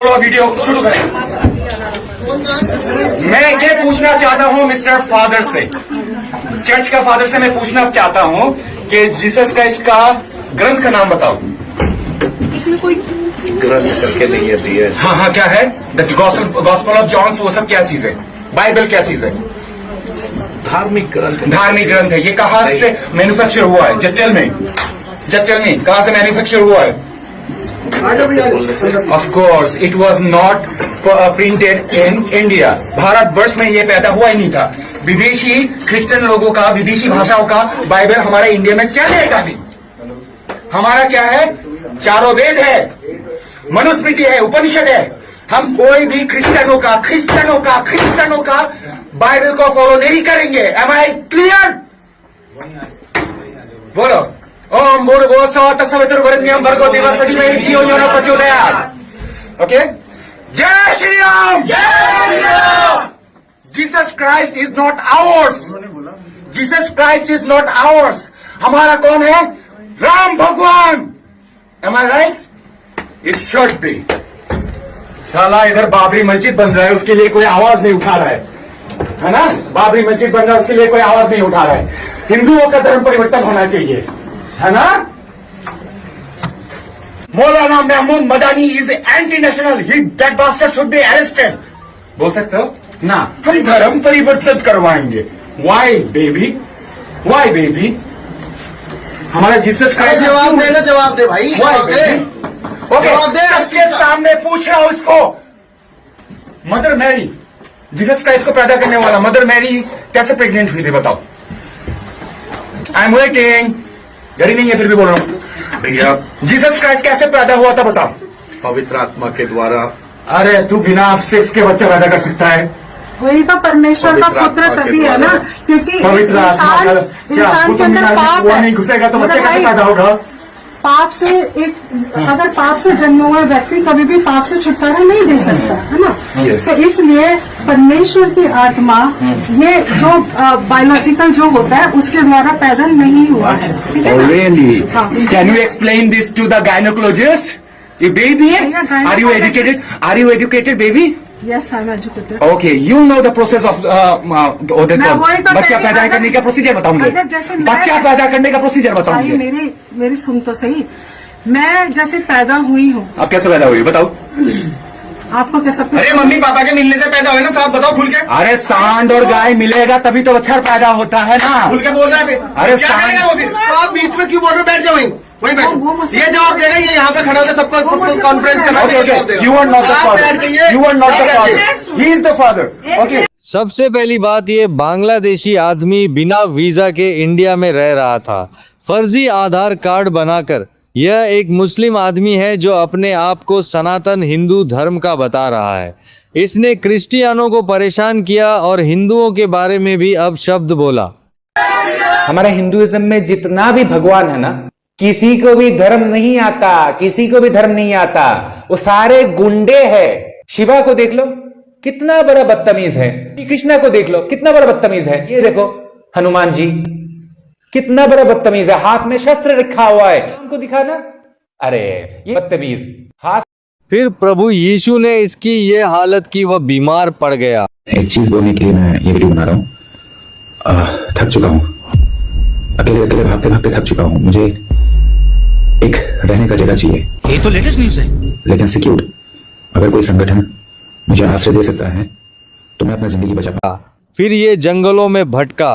तो वीडियो शुरू करें। मैं ये पूछना चाहता हूं मिस्टर फादर से, चर्च का फादर से मैं पूछना चाहता हूं कि जीसस क्राइस्ट का ग्रंथ का नाम बताओ। इसमें कोई ग्रंथ करके नहीं है दिए। हाँ, क्या है? द गॉस्पेल ऑफ जॉन्स, वो सब क्या चीज है? बाइबल क्या चीज है? धार्मिक ग्रंथ। धार्मिक ग्रंथ है। ये कहाँ से मैन्युफैक्चर हुआ है? जस्ट टेल मी, कहाँ से मैन्युफैक्चर हुआ है? Of course it was not printed in India. Bharatvarsh में ये पैदा हुआ ही नहीं था। विदेशी क्रिश्चियन लोगों का, विदेशी भाषाओं का बाइबल हमारे इंडिया में क्या लेगा नहीं? हमारा क्या है? चारों वेद है, मनुस्मृति है, उपनिषद है। हम कोई भी क्रिश्चियनों का बाइबल को फॉलो नहीं करेंगे। Am I clear? बोलो। ओम भूर्भुवः स्वः तत्सवितुर्वरेण्यं भर्गो देवस्य धीमहि धियो यो नः प्रचोदयात्। ओके, जय Shri Ram. Jesus Christ is not ours. Jesus Christ is not ours. हमारा कौन है? राम भगवान। Am I right? It should be. साला इधर बाबरी मस्जिद बन रहा है, उसके लिए कोई आवाज नहीं उठा रहा है ना? बाबरी मस्जिद बन रहा है, उसके लिए कोई आवाज नहीं उठा रहा है। हिंदुओं का धर्म परिवर्तन होना चाहिए, है ना? Maulana Mahmood Madani is anti national, he that bastard should be arrested. बोल सकते हो ना? हम धर्म परिवर्तन करवाएंगे। Why baby? हमारा जीसस क्राइस्ट जवाब दे भाई। ओके, सबके सामने पूछ रहा हूं इसको। मदर मैरी, जीसस क्राइस्ट को पैदा करने वाला मदर मैरी कैसे प्रेग्नेंट हुई थी बताओ? I am waiting. घड़ी नहीं है फिर भी बोल रहा हूं भैया। जीसस क्राइस्ट कैसे पैदा हुआ था बताओ? पवित्र आत्मा के द्वारा। अरे तू बिना सेक्स के बच्चा पैदा कर सकता है? वही तो परमेश्वर का पुत्र तभी है ना, क्योंकि पवित्र आत्मा इंसान के अंदर पाप वो है। नहीं घुसेगा तो बच्चा मतलब कैसे भाई, पैदा होगा? पाप से अगर पाप से जन्मा हुआ व्यक्ति कभी भी पाप से छुटकारा नहीं दे सकता, है ना? Yes. तो इसलिए परमेश्वर की आत्मा ये जो बायोलॉजिकल जो होता है उसके द्वारा पैदा नहीं हुआ है, ठीक है ना? Really? हाँ। Can you explain this to the gynecologist? You baby? Yeah, Are you educated? Are you educated, baby? Yes, I'm educated. Okay, you know the process of मैं वही तो बच्चा कह रही पैदा हूँ, करने का प्रोसीजर बताओ मुझे। अगर जैसे बच्चा पैदा करने का प्रोसीजर बताओ भाई मुझे। मेरी सुन तो सही। मैं जैसे पैदा हुई हूँ, आप कैसे पैदा हुई बताओ? आपको कैसा? अरे मम्मी पापा के मिलने से पैदा हुए ना, साहब बताओ खुल के। अरे सांड और गाय मिलेगा तभी तो बच्चा पैदा होता है ना। खुल के बोल रहा है फिर। अरे क्या सांड- करेगा वो फिर? तो आप बीच में क्यों बोल रहे हो? बैठ जाओ वहीं वो बैठ। मुझसे- ये जवाब देगा, ये यहाँ पे खड़ा होकर सबको कॉन्फ्रेंस करना Okay, okay. You are not the father. You are not the father. He is the father. Okay. सबसे पहली बात ये बांग्लादेशी आदमी बिना वीजा के इंडिया में रह रहा था, फर्जी आधार कार्ड बनाकर। यह एक मुस्लिम आदमी है जो अपने आप को सनातन हिंदू धर्म का बता रहा है। इसने क्रिश्चियनों को परेशान किया और हिंदुओं के बारे में भी अब शब्द बोला। हमारे हिंदुइज्म में जितना भी भगवान है ना, किसी को भी धर्म नहीं आता, वो सारे गुंडे हैं। शिवा को देख लो कितना बड़ा बदतमीज है, कृष्णा को देख लो कितना बड़ा बदतमीज है, ये देखो हनुमान जी कितना बड़ा बदतमीज है, हाथ में शस्त्र रखा हुआ है, उनको दिखाना। अरे ये बदतमीज हाथ। फिर प्रभु यीशु ने इसकी ये हालत की वह बीमार पड़ गया। एक चीज बोलने के लिए मैं ये वीडियो बना रहा हूँ। थक चुका हूँ, अकेले भागते भागते थक चुका हूँ। मुझे एक रहने का जगह चाहिए। ये तो लेटेस्ट न्यूज़ है, लेकिन सिक्योर्ड। अगर कोई संगठन मुझे आश्रय दे सकता है तो मैं अपनी जिंदगी बचा पाऊंगा। फिर ये जंगलों में भटका।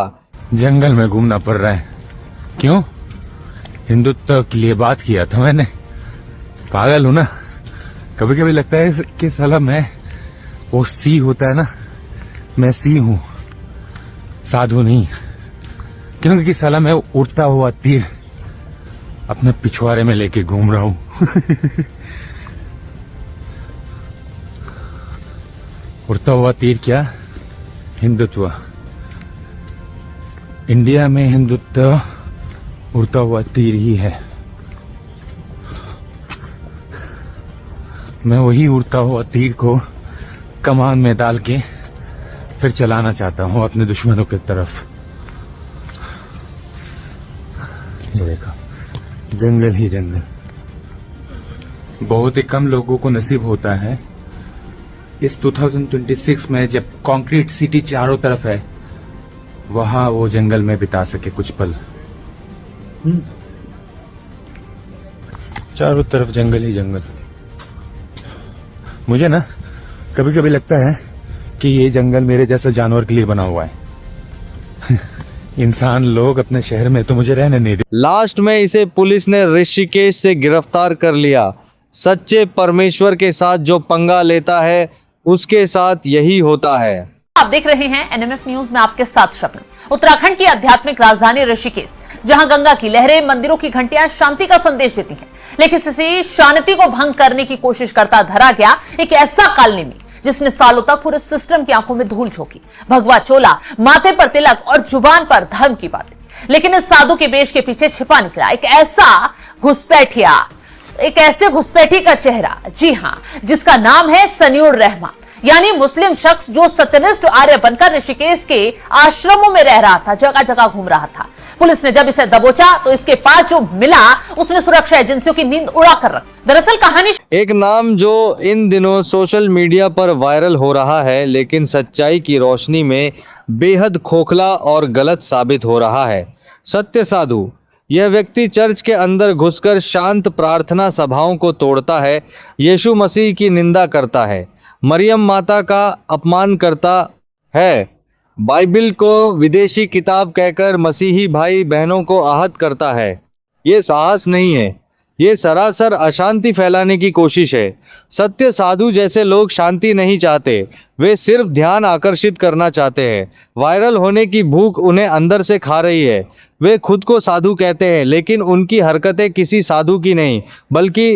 जंगल में घूमना पड़ रहा है क्यों? हिंदुत्व के लिए बात किया था मैंने। पागल हूं ना? कभी कभी लगता है कि साला मैं वो सी होता है ना, मैं सी हूं, साधु नहीं। क्योंकि साला मैं उड़ता हुआ तीर अपने पिछवाड़े में लेके घूम रहा हूं। उड़ता हुआ तीर क्या? हिंदुत्व। इंडिया में हिंदुत्व उड़ता हुआ तीर ही है। मैं वही उड़ता हुआ तीर को कमान में डाल के फिर चलाना चाहता हूं अपने दुश्मनों की तरफ। ये देखो, जंगल ही जंगल। बहुत ही कम लोगों को नसीब होता है इस 2026 में जब कंक्रीट सिटी चारों तरफ है, वहां वो जंगल में बिता सके कुछ पल। चारों तरफ जंगल ही जंगल। मुझे ना कभी कभी लगता है कि ये जंगल मेरे जैसा जानवर के लिए बना हुआ है। इंसान लोग अपने शहर में तो मुझे रहने नहीं दे। लास्ट में इसे पुलिस ने ऋषिकेश से गिरफ्तार कर लिया। सच्चे परमेश्वर के साथ जो पंगा लेता है उसके साथ यही होता है। आप देख रहे हैं एनएमएफ न्यूज में आपके साथ शबनम। उत्तराखंड की आध्यात्मिक राजधानी ऋषिकेश, जहां गंगा की लहरें, मंदिरों की घंटियां शांति का संदेश देती हैं, लेकिन इसी शांति को भंग करने की कोशिश करता धरा गया एक ऐसा कालनेमी जिसने सालों तक पूरे सिस्टम की आंखों में धूल झोंकी। भगवा चोला, माथे पर तिलक और जुबान पर धर्म की बातें, लेकिन इस साधु के वेश के पीछे छिपा निकला एक ऐसे घुसपैठी का चेहरा। जी हां, जिसका नाम है सनीउर रहमान, यानी मुस्लिम शख्स जो सत्यनिष्ठ आर्य बनकर ऋषिकेश के आश्रमों में रह रहा था, जगह जगह घूम रहा था। पुलिस ने जब इसे दबोचा तो इसके पास जो मिला उसने सुरक्षा एजेंसियों की नींद उड़ा कर रखी। दरअसल कहानी एक नाम जो इन दिनों सोशल मीडिया पर वायरल हो रहा है, लेकिन सच्चाई की रोशनी में बेहद खोखला और गलत साबित हो रहा है। सत्य साधु। यह व्यक्ति चर्च के अंदर घुसकर शांत प्रार्थना सभाओं को तोड़ता है, यीशु मसीह की निंदा करता है, मरियम माता का अपमान करता है, बाइबिल को विदेशी किताब कहकर मसीही भाई बहनों को आहत करता है। ये साहस नहीं है, ये सरासर अशांति फैलाने की कोशिश है। सत्य साधु जैसे लोग शांति नहीं चाहते, वे सिर्फ ध्यान आकर्षित करना चाहते हैं। वायरल होने की भूख उन्हें अंदर से खा रही है। वे खुद को साधु कहते हैं, लेकिन उनकी हरकतें किसी साधु की नहीं बल्कि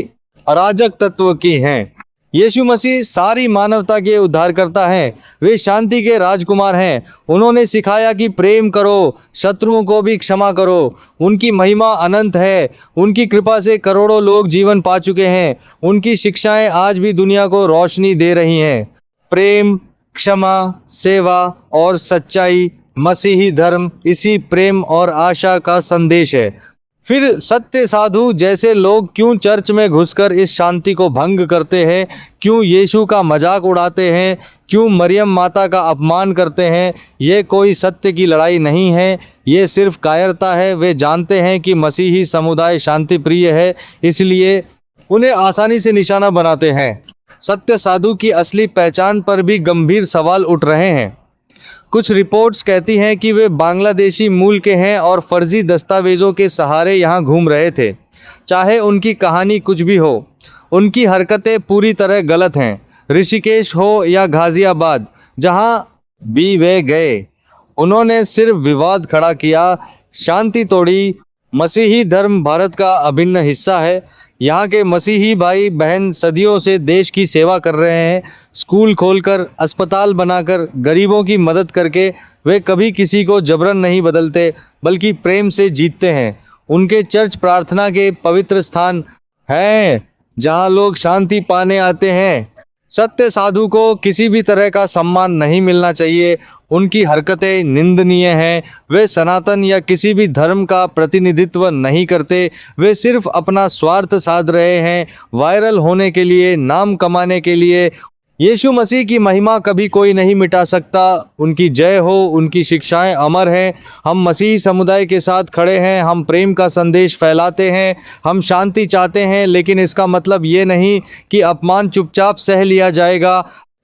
अराजक तत्व की हैं। यीशु मसीह सारी मानवता के उद्धारकर्ता हैं। वे शांति के राजकुमार हैं। उन्होंने सिखाया कि प्रेम करो, शत्रुओं को भी क्षमा करो। उनकी महिमा अनंत है। उनकी कृपा से करोड़ों लोग जीवन पा चुके हैं। उनकी शिक्षाएं आज भी दुनिया को रोशनी दे रही हैं। प्रेम, क्षमा, सेवा और सच्चाई, मसीही धर्म इसी प्रेम और आशा का संदेश है। फिर सत्य साधु जैसे लोग क्यों चर्च में घुसकर इस शांति को भंग करते हैं? क्यों यीशु का मजाक उड़ाते हैं? क्यों मरियम माता का अपमान करते हैं? ये कोई सत्य की लड़ाई नहीं है, ये सिर्फ कायरता है। वे जानते हैं कि मसीही समुदाय शांति प्रिय है, इसलिए उन्हें आसानी से निशाना बनाते हैं। सत्य साधु की असली पहचान पर भी गंभीर सवाल उठ रहे हैं। कुछ रिपोर्ट्स कहती हैं कि वे बांग्लादेशी मूल के हैं और फर्जी दस्तावेजों के सहारे यहाँ घूम रहे थे। चाहे उनकी कहानी कुछ भी हो, उनकी हरकतें पूरी तरह गलत हैं। ऋषिकेश हो या गाजियाबाद, जहाँ भी वे गए, उन्होंने सिर्फ विवाद खड़ा किया, शांति तोड़ी। मसीही धर्म भारत का अभिन्न हिस्सा है। यहाँ के मसीही भाई बहन सदियों से देश की सेवा कर रहे हैं। स्कूल खोलकर, अस्पताल बनाकर, गरीबों की मदद करके वे कभी किसी को जबरन नहीं बदलते, बल्कि प्रेम से जीतते हैं। उनके चर्च प्रार्थना के पवित्र स्थान हैं जहाँ लोग शांति पाने आते हैं। सत्य साधु को किसी भी तरह का सम्मान नहीं मिलना चाहिए। उनकी हरकतें निंदनीय हैं। वे सनातन या किसी भी धर्म का प्रतिनिधित्व नहीं करते। वे सिर्फ अपना स्वार्थ साध रहे हैं, वायरल होने के लिए, नाम कमाने के लिए। यीशु मसीह की महिमा कभी कोई नहीं मिटा सकता। उनकी जय हो, उनकी शिक्षाएं अमर हैं। हम मसीही समुदाय के साथ खड़े हैं। हम प्रेम का संदेश फैलाते हैं। हम शांति चाहते हैं, लेकिन इसका मतलब ये नहीं कि अपमान चुपचाप सह लिया जाएगा।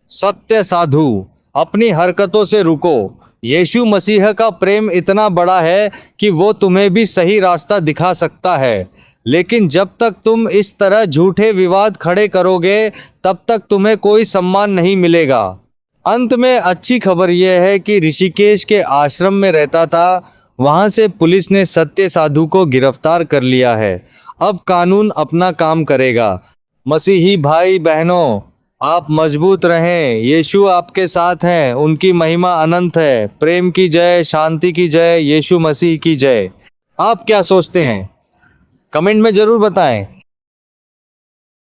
सत्य साधु, अपनी हरकतों से रुको। यीशु मसीह का प्रेम इतना बड़ा है कि वो तुम्हें भी सही रास्ता दिखा सकता है, लेकिन जब तक तुम इस तरह झूठे विवाद खड़े करोगे, तब तक तुम्हें कोई सम्मान नहीं मिलेगा। अंत में अच्छी खबर यह है कि ऋषिकेश के आश्रम में रहता था, वहां से पुलिस ने सत्य साधु को गिरफ्तार कर लिया है। अब कानून अपना काम करेगा। मसीही भाई बहनों, आप मजबूत रहें। यीशु आपके साथ हैं। उनकी महिमा अनंत है। प्रेम की जय, शांति की जय, यीशु मसीह की जय। आप क्या सोचते हैं? कमेंट में जरूर बताएं।